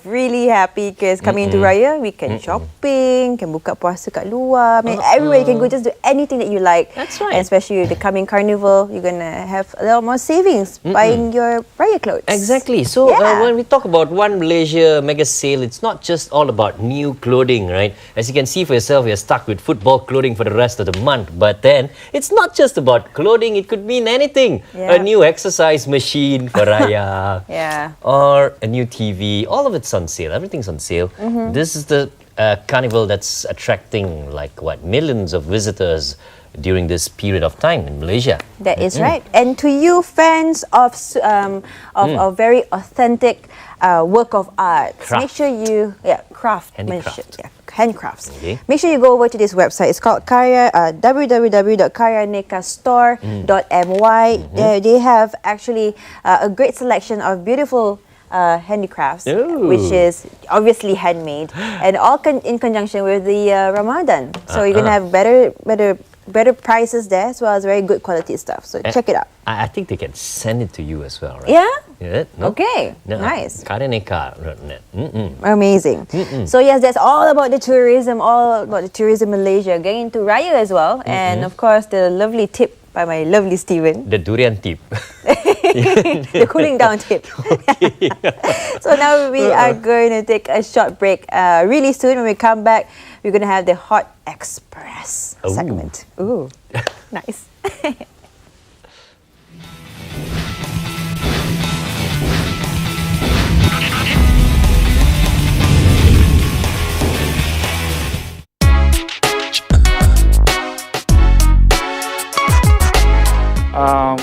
really happy because coming into Raya, we can shopping, can buka puasa kat luar. I mean, everywhere you can go, just do anything that you like. That's right. And especially with the coming carnival, you're gonna have a lot more savings buying your Raya clothes. Exactly. So Yeah. when we talk about One Malaysia Mega Sale, it's not just all about new clothing, right? As you can see for yourself, you're stuck with football clothing for the rest of the month. But then, it's not just about clothing. It could mean anything. Yeah. A new exercise machine for Raya. Yeah. Or a new TV. All of it's on sale. Everything's on sale. This is the carnival that's attracting millions of visitors during this period of time in Malaysia. That is right. And to you fans of very authentic work of art, make sure you craftsmanship, handcrafts. Okay. Make sure you go over to this website. It's called www.karyanekastore.my. They have actually a great selection of beautiful handicrafts, Ooh. which is obviously handmade, and all in conjunction with the Ramadan. So you're gonna have better prices there, as well as very good quality stuff. So check it out. I think they can send it to you as well, right? Yeah? Yeah? No? Okay, No. nice. Karyaneka.net. Amazing. So yes, that's all about the tourism, Malaysia. Getting into Raya as well. And of course, the lovely tip by my lovely Stephen. The durian tip. The cooling down tip. So now we are going to take a short break. Really soon when we come back, we're going to have the Hot Express segment. Ooh, nice.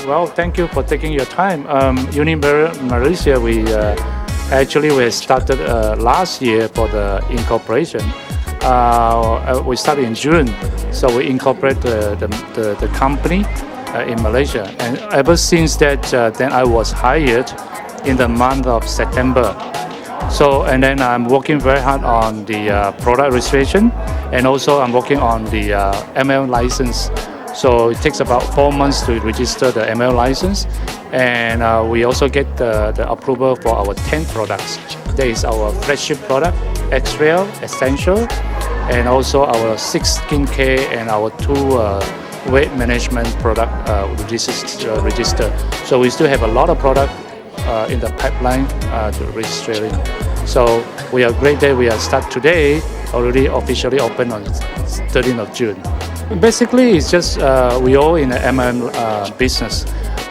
Well, thank you for taking your time. Unilever Malaysia, we started last year for the incorporation. We started in June, so we incorporate the company in Malaysia. And ever since that, then I was hired in the month of September. So, and then I'm working very hard on the product registration, and also I'm working on the ML license. So it takes about 4 months to register the ML license, and we also get the approval for our 10 products. There is our flagship product, X-Rail Essential, and also our 6 skincare and our 2 weight management product register. So we still have a lot of product in the pipeline to registering. So we are great that we are start today, already officially open on 13th of June. Basically, it's just we all in the MM business.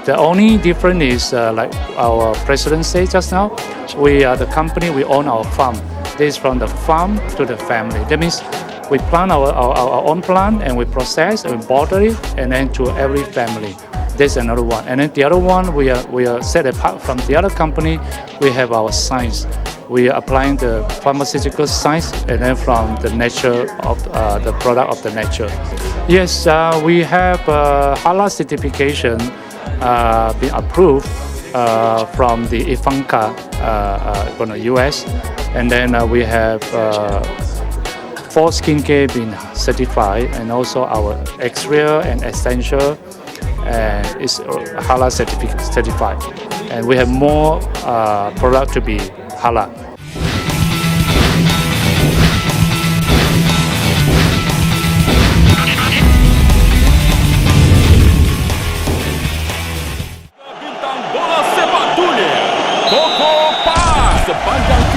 The only difference is, like our president said just now, we are the company, we own our farm. This is from the farm to the family. That means we plant our own plant, and we process and bottle it, and then to every family. That's another one. And then the other one, we are set apart from the other company. We have our science. We are applying the pharmaceutical science, and then from the nature of the product of the nature. Yes, we have halal certification been approved from the IFANCA from the US, and then we have 4 skincare being certified, and also our X-Rail and Essential is halal certified, and we have more product to be halal.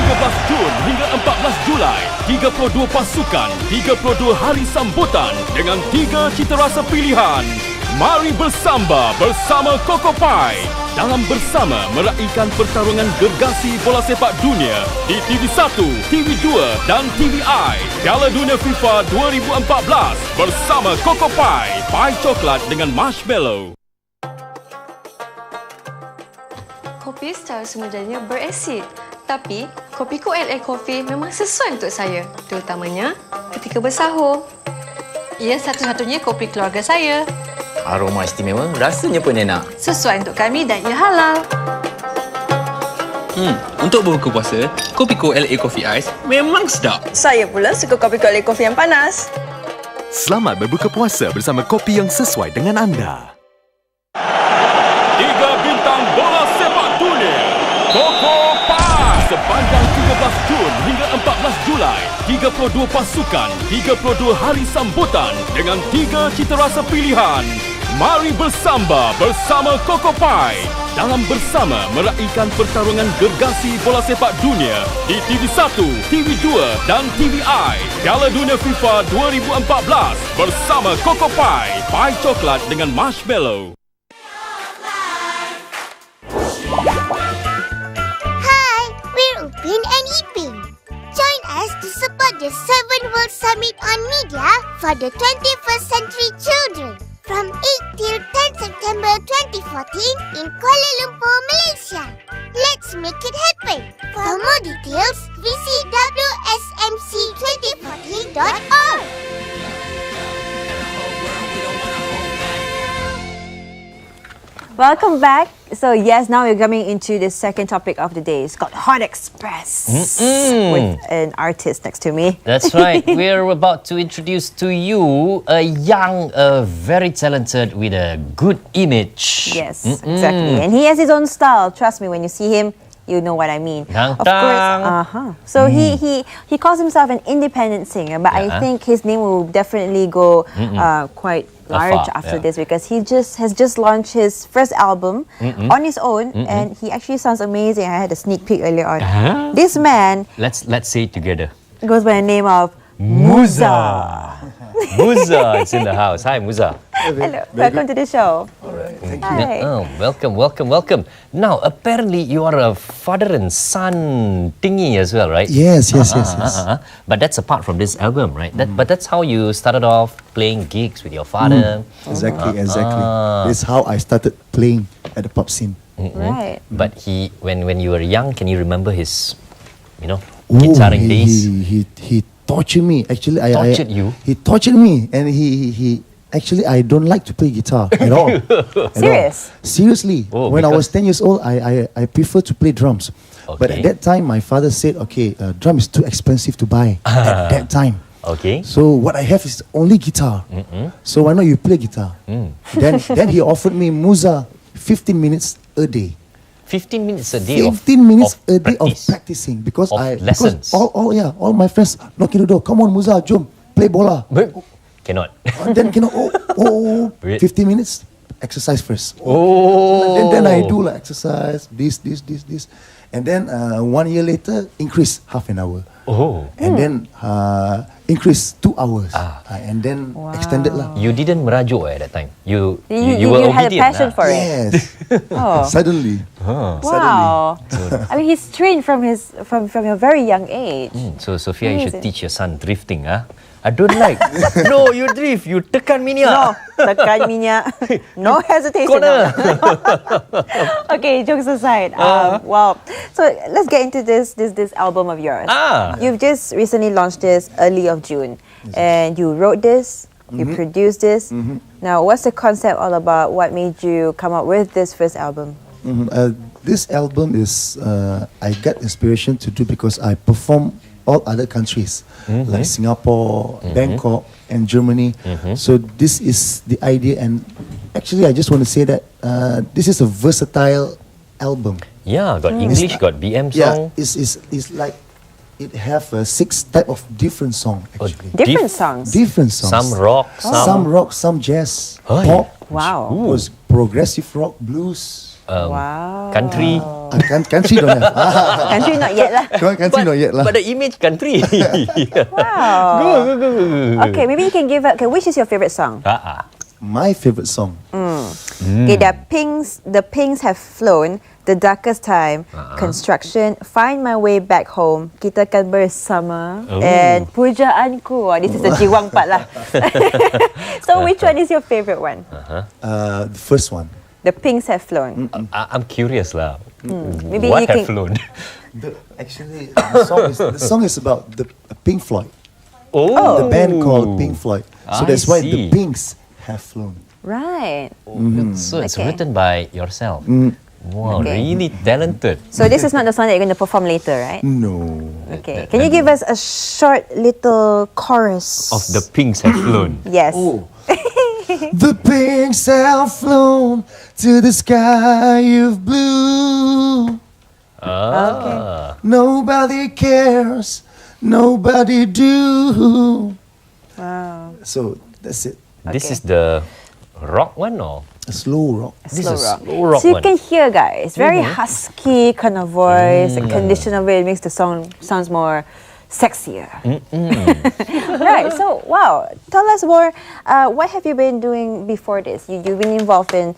13 Jun hingga 14 Julai, 32 pasukan, 32 hari sambutan dengan 3 cita rasa pilihan. Mari bersamba bersama Coco Pie dalam bersama meraihkan pertarungan gergasi bola sepak dunia di TV1, TV2 dan TVI. Piala Dunia FIFA 2014 bersama Coco Pie, pie coklat dengan marshmallow. Kopi Star semudahnya berasid. Tapi, kopiku LA Coffee memang sesuai untuk saya. Terutamanya ketika bersahur. Ia satu-satunya kopi keluarga saya. Aroma istimewa, rasanya pun enak. Sesuai untuk kami dan ia halal. Untuk berbuka puasa, kopiku LA Coffee Ice memang sedap. Saya pula suka kopiku LA Coffee yang panas. Selamat berbuka puasa bersama kopi yang sesuai dengan anda. 3 bintang bola sepak dunia, Coco Pie. Sepanjang 13 Jun hingga 14 Julai, 32 pasukan, 32 hari sambutan dengan 3 cita rasa pilihan. Mari bersamba bersama Coco Pie dalam bersama meraihkan pertarungan gergasi bola sepak dunia di TV1, TV2 dan TVI. Piala Dunia FIFA 2014 bersama Coco Pie, pie coklat dengan marshmallow. Hi, we're Upin and Ipin. Join us to support the 7 World Summit on Media for the 21st Century Children from 8 till 10 September 2014 in Kuala Lumpur, Malaysia. Let's make it happen. For more details, visit wsmc2014.org. Welcome back. So yes, now we're coming into the second topic of the day. It's called Hot Express with an artist next to me. That's right. We're about to introduce to you a young, very talented with a good image. Yes, exactly. And he has his own style. Trust me, when you see him, you know what I mean. Dang, of course. So he calls himself an independent singer, but I think his name will definitely go quite large after this, because he has just launched his first album on his own, and he actually sounds amazing. I had a sneak peek earlier on. This man, let's say it together, goes by the name of Musa. Musa is in the house. Hi, Musa. Hello, welcome to the show. Alright, thank you. Oh, welcome. Now, apparently you are a father and son thingy as well, right? Yes. But that's apart from this album, right? But that's how you started off playing gigs with your father. Exactly. This is how I started playing at the pop scene. Right. But when you were young, can you remember his, guitaring days? He tortured me. Actually, Tortured you? He tortured me, and he actually, I don't like to play guitar at all. Serious? Seriously. When I was 10 years old, I prefer to play drums. But at that time, my father said, okay, drum is too expensive to buy at that time. Okay. So what I have is only guitar. So why not you play guitar? Then he offered me Musa 15 minutes a day. 15 minutes a day 15 minutes a day of practicing, because lessons. All my friends knocking the door. Come on, Musa, jom, play bola. Cannot. Then cannot. 15 minutes exercise first. Oh. Then I do like exercise, this. And then 1 year later, increase half an hour. Oh. And then increase 2 hours. And then extended lah. You didn't merajuk at that time. You were you had a obedient. passion for it. Yes. Oh. Suddenly. Wow. I mean, he's trained from a very young age. So Sophia, you should Amazing. teach your son drifting, huh? I don't like. No, you drift. You tekan minyak. No, tekan minyak. No hesitation. Corner. Okay, jokes aside. Wow. So let's get into this album of yours. You've just recently launched this early of June, and you wrote this. You produced this. Now, what's the concept all about? What made you come up with this first album? This album is I got inspiration to do because I perform all other countries like Singapore, Bangkok, and Germany. So this is the idea, and actually I just want to say that this is a versatile album. Yeah, got English, got BM Yeah, song. it's like it have 6 type of different song actually. Different songs. Different songs. Some rock, some rock, some jazz, pop. Wow. Was progressive rock, blues. country. Country don't have. Country not yet lah. Country not yet lah. But the image country. Wow. Good. Okay, maybe you can give up. Okay, which is your favorite song? My favorite song. Okay, the pinks have flown. The darkest time, construction, find my way back home, kita kan bersama, and pujaanku. This is the jiwang part lah. So which one is your favorite one? The first one. The pinks have flown. I'm curious lah. Maybe What you have can- flown? The song is about the Pink Floyd. The band called Pink Floyd. So I that's why the see. pinks have flown. Right. So it's Okay. written by yourself. Wow, Okay. really talented. So this is not the song that you're going to perform later, right? No. Okay. Can you give us a short little chorus? Of the pinks have flown. Yes. The pinks have flown to the sky of blue. Nobody cares, nobody do. Wow. So that's it. This is the rock one or? A slow rock. This is rock. slow rock So you one. can hear, guys, very husky kind of voice. The condition of it makes the song sounds more sexier. Right. So, wow. Tell us more. What have you been doing before this? You've been involved in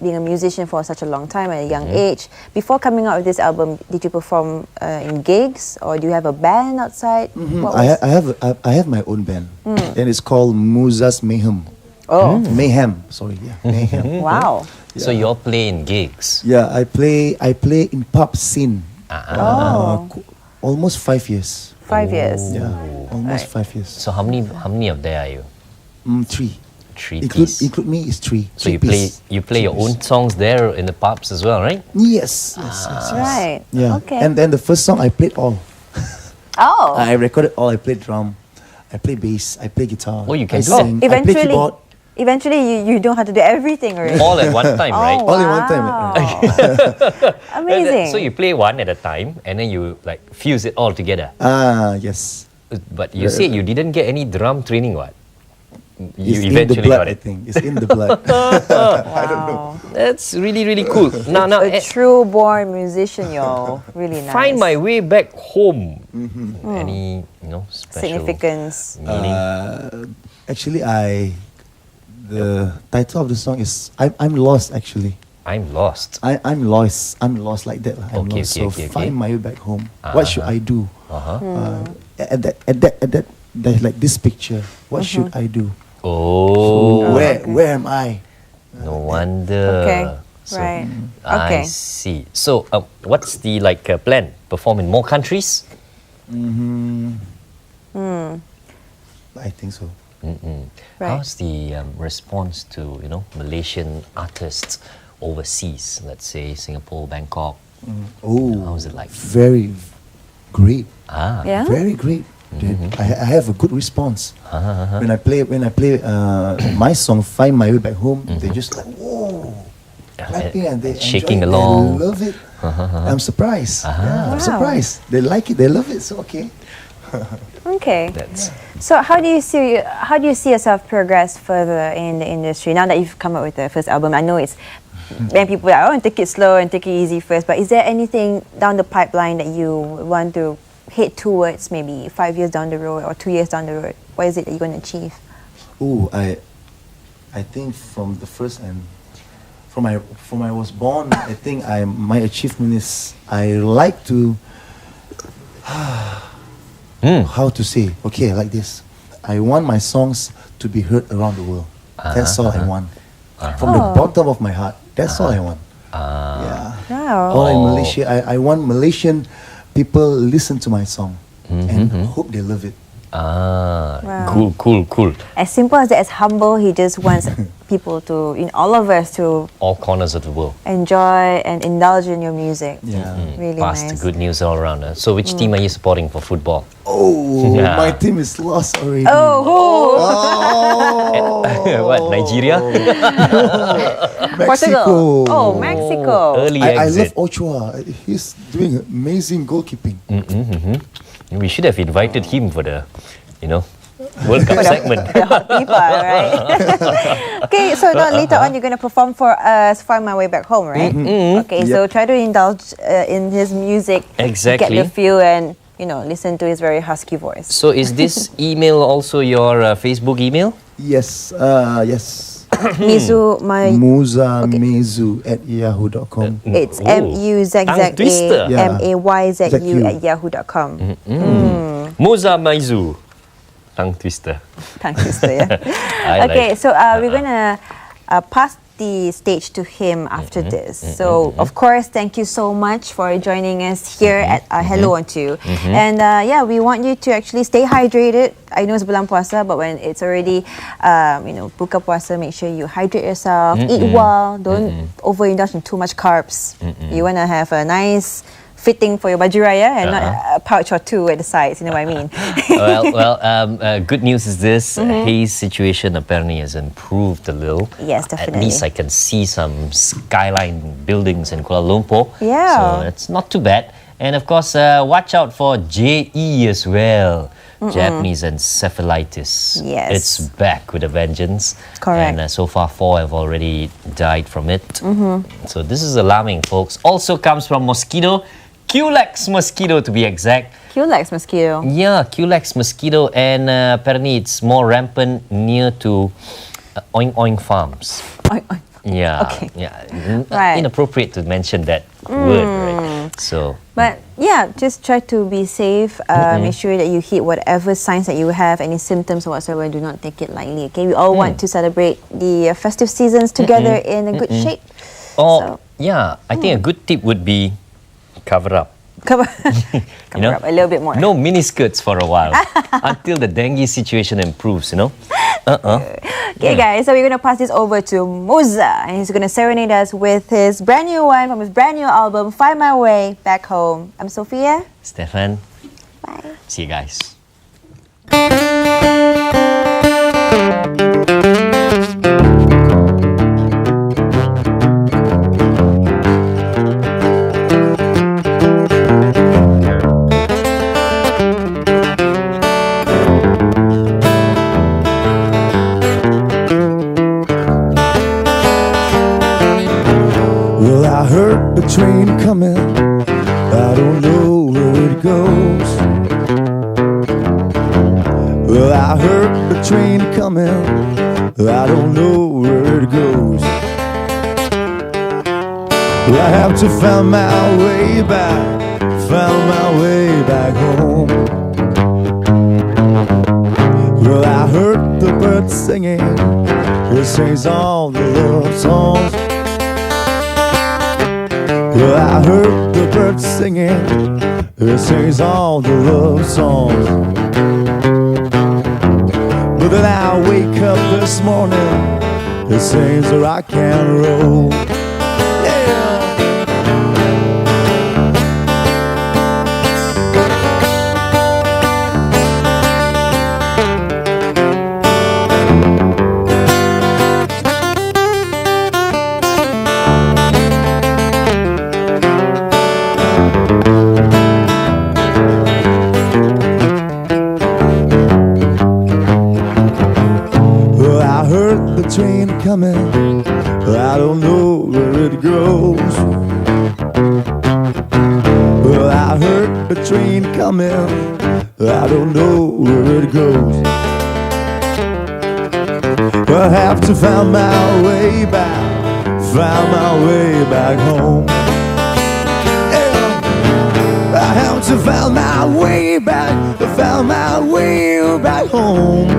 being a musician for such a long time at a young age. Before coming out with this album, did you perform in gigs or do you have a band outside? What was- I have my own band, and it's called Muza's Mayhem. Mayhem. Sorry, yeah, Mayhem. Wow. So you all play in gigs. Yeah, I play in pub scene. Almost 5 years. 5 years. Yeah, almost 5 years. So how many of there are you? 3. Three. Include me is 3. So you play your own songs there in the pubs as well, right? Yes. Right. Yeah. Okay. And then the first song I played all. Oh. I recorded all. I played drum, I play bass, I play guitar. Oh, you can I do that. sing, I play keyboard. Eventually, you don't have to do everything already. All at one time, right? Oh, All in one time. Amazing. So you play one at a time and then you like fuse it all together. Yes. But you said you didn't get any drum training, what? It's You in the eventually blood, got I it. think. It's in the blood. I don't know. That's really, really cool. Now, A true born musician, y'all. Really nice. Find my way back home. Any, special Significance. meaning? Actually, the title of the song is I'm lost. Actually, I'm lost. I'm lost. I'm lost like that. I'm Okay, lost. okay, So okay, find okay. my way back home. What should I do? At that, there's like this picture. What should I do? Oh. Where am I? No wonder. Okay. So, Right. I Okay. see. So, what's the plan? Perform in more countries? I think so. Right. How's the response to Malaysian artists overseas? Let's say Singapore, Bangkok. How's it like? Very great. Yeah? Very great. I have a good response. When I play my song "Find My Way Back Home," they just like whoa, clapping and they shaking enjoy it. along. They love it. I'm surprised. Yeah, I'm surprised. They like it. They love it. So okay. Okay. So how do you see yourself progress further in the industry now that you've come up with the first album? I know it's many people are take it slow and take it easy first, but is there anything down the pipeline that you want to head towards, maybe 5 years down the road or 2 years down the road? What is it that you're going to achieve? I think from the first and from I was born, I think my achievement is I like to how to say, okay, like this. I want my songs to be heard around the world. That's all I want. From the bottom of my heart. That's all I want. Yeah. Wow. All in Malaysia, I want Malaysian people listen to my song and hope they love it. Wow. Cool. As simple as that, as humble, he just wants people to, all of us to All corners of the world. enjoy and indulge in your music. Yeah. Really Pass nice. the good news all around. So which team are you supporting for football? Oh, Yeah. my team is lost already. What, Nigeria? Mexico. Oh, Mexico. Early I love exit. Ochoa. He's doing amazing goalkeeping. We should have invited him for the, World Cup segment. The hot FIFA, right? Okay, so now later on you're going to perform for us Find My Way Back Home, right? Okay, so try to indulge in his music. Exactly. Get the feel and, listen to his very husky voice. So is this email also your Facebook email? Yes, yes. Muzamezu@yahoo.com. Tongue It's twister. MUZZAMAYZU@yahoo.com. Muzamezu. Tongue twister. Tongue twister, yeah. I Okay, like. so we're gonna pass the stage to him after this. So, of course, thank you so much for joining us here at Hello on 2. And we want you to actually stay hydrated. I know it's bulan puasa, but when it's already, buka puasa, make sure you hydrate yourself, eat well, don't overindulge in too much carbs. You want to have a nice fitting for your baju raya and not a pouch or two at the sides, you know what I mean? Good news is this, Hayes' situation apparently has improved a little. Yes, definitely. At least I can see some skyline buildings in Kuala Lumpur. Yeah. So it's not too bad. And of course, watch out for JE as well. Japanese encephalitis. Yes. It's back with a vengeance. Correct. And so far 4 have already died from it. So this is alarming, folks. Also comes from mosquito. Culex mosquito to be exact. Culex mosquito. Yeah, Culex mosquito, and apparently it's more rampant near to oink oink farms. Oink, oink. Yeah, Okay. yeah. Inappropriate to mention that word, right? So, But just try to be safe. Make sure that you hit whatever signs that you have, any symptoms or whatsoever. Do not take it lightly. Okay, we all want to celebrate the festive seasons together in a good shape. I think a good tip would be cover up. Cover up a little bit more. No mini skirts for a while until the dengue situation improves. Okay, guys, so we're going to pass this over to Muza, and he's going to serenade us with his brand new one from his brand new album, Find My Way Back Home. I'm Sophia. Stefan. Bye. See you guys. Well, I heard the train coming, I don't know where it goes. Well, I heard the train coming, I don't know where it goes. Well, I have to find my way back home. Well, I heard the birds singing, it sings all the love songs. Well, I heard the birds singing, it sings all the love songs. But then I wake up this morning, it sings rock and roll. Train coming, I don't know where it goes. Well, I heard the train coming, I don't know where it goes. I have to find my way back home. Yeah. I have to find my way back home.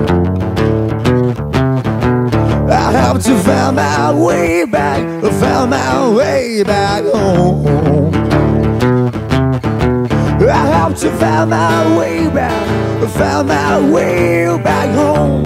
I have to find my way back home. I have to find my way back home.